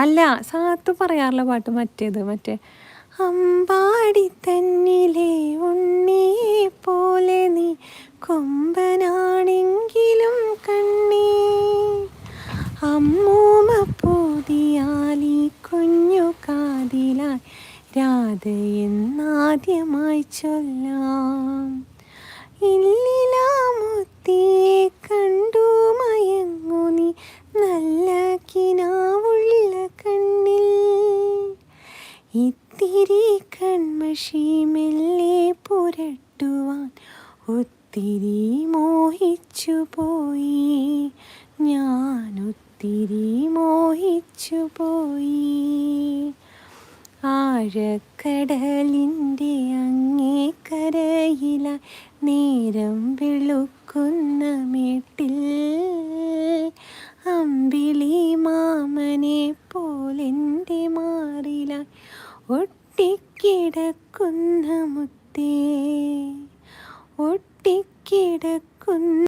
അല്ല, സാത്തു പറയാറുള്ള പാട്ട് മറ്റേത്, മറ്റേ അമ്പാടി തന്നിലെ ഉണ്ണിയെ പോലെ നീ കൊമ്പനാണെങ്കിലും കണ്ണേ, അമ്മൂമ്മ പൂതിയാലി കുഞ്ഞു കാതിലായി രാധയെന്നാദ്യമായി ചൊല്ലാം. ഇല്ലിലാമുത്തിയെ കണ്ടു മയങ്ങു നീ നല്ല കിനാവുള്ള കണ്ണിൽ, ഇത്തിരി കൺമഷി മെല്ലെ പുരട്ടുവാൻ ഒത്തിരി മോഹിച്ചു പോയി ഞാൻ, ഒത്തിരി മോഹിച്ചു പോയി. ആഴക്കടലിൻ്റെ അങ്ങേ കരയിലായി നേരം വെളുക്കുന്ന മേട്ടിൽ, അമ്പിളി മാമനെ പോലെൻ്റെ മാറിലായി ഒട്ടിക്കിടക്കുന്ന മുത്തേ, ഒട്ടിക്കിടക്കുന്ന